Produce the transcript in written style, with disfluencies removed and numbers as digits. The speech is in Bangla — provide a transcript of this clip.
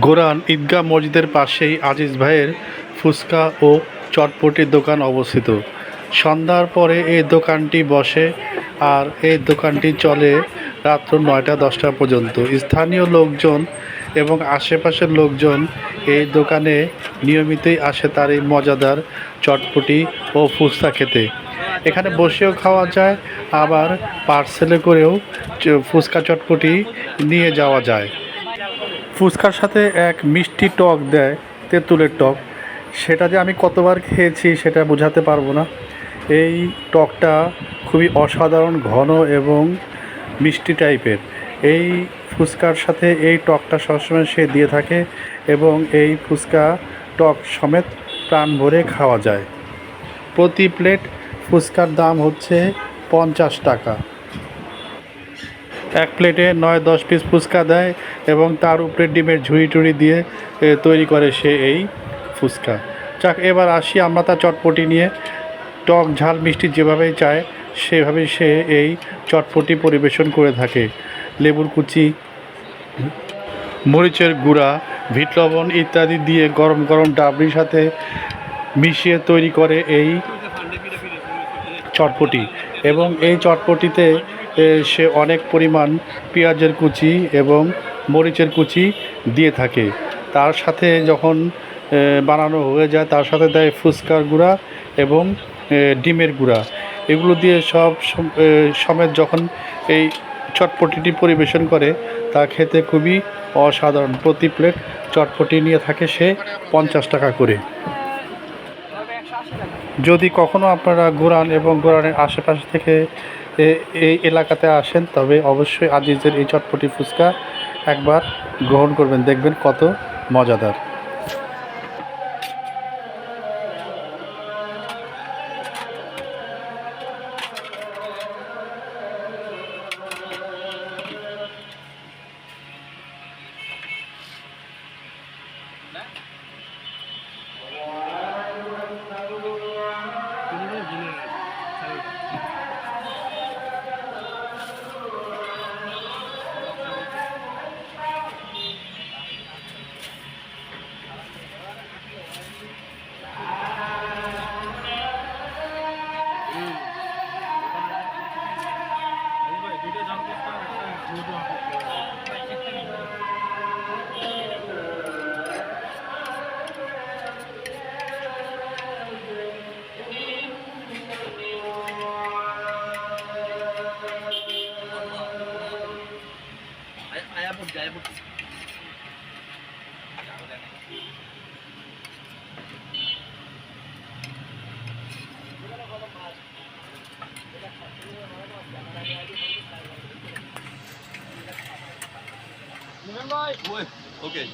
গোরান ঈদগাহ মসজিদের পাশেই আজিজ ভাইয়ের ফুচকা ও চটপটির দোকান অবস্থিত। সন্ধ্যার পরে এই দোকানটি বসে আর এই দোকানটি চলে রাত্র ৯টা-১০টা পর্যন্ত। স্থানীয় লোকজন এবং আশেপাশের লোকজন এই দোকানে নিয়মিতই আসে তার এই মজাদার চটপটি ও ফুচকা খেতে। এখানে বসেও খাওয়া যায়, আবার পার্সেলে করেও ফুচকা চটপটি নিয়ে যাওয়া যায়। ফুচকার সাথে এক মিষ্টি টক দেয়, তেঁতুলের টক। সেটা যে আমি কতবার খেয়েছি সেটা বোঝাতে পারবো না। এই টকটা খুবই অসাধারণ ঘন এবং মিষ্টি টাইপের। এই ফুচকার সাথে এই টকটা সবসময় সে দিয়ে থাকে এবং এই ফুচকা টক সমেত প্রাণ ভরে খাওয়া যায়। প্রতি প্লেট ফুচকার দাম হচ্ছে 50 টাকা। এক প্লেটে ৯-১০ পিস ফুচকা দেয় এবং তার উপরে ডিমের ঝুড়ি টুড়ি দিয়ে তৈরি করে সে এই ফুচকা। যাক, এবার আসি আমরা তার চটপটি নিয়ে। টক ঝাল মিষ্টি যেভাবেই চায় সেভাবেই সে এই চটপটি পরিবেশন করে থাকে। লেবুর কুচি, মরিচের গুঁড়া, বিট লবণ ইত্যাদি দিয়ে গরম গরম ডাবরির সাথে মিশিয়ে তৈরি করে এই চটপটি। এবং এই চটপটিতে সে অনেক পরিমাণ পেঁয়াজের কুচি এবং মরিচের কুচি দিয়ে থাকে। তার সাথে যখন বানানো হয়ে যায় তার সাথে দেয় ফুচকার গুঁড়া এবং ডিমের গুঁড়া। এগুলো দিয়ে সব সমেত যখন এই চটপটিটি পরিবেশন করে তা খেতে খুবই অসাধারণ। প্রতি প্লেট চটপটি নিয়ে থাকে সে 50 টাকা করে। যদি কখনো আপনারা গোরান এবং গোরানের আশেপাশে থেকে এই এলাকাতে আসেন তবে অবশ্যই আজিজের এই চটপটি ফুচকা একবার গ্রহণ করবেন, দেখবেন কত মজাদার। Okay.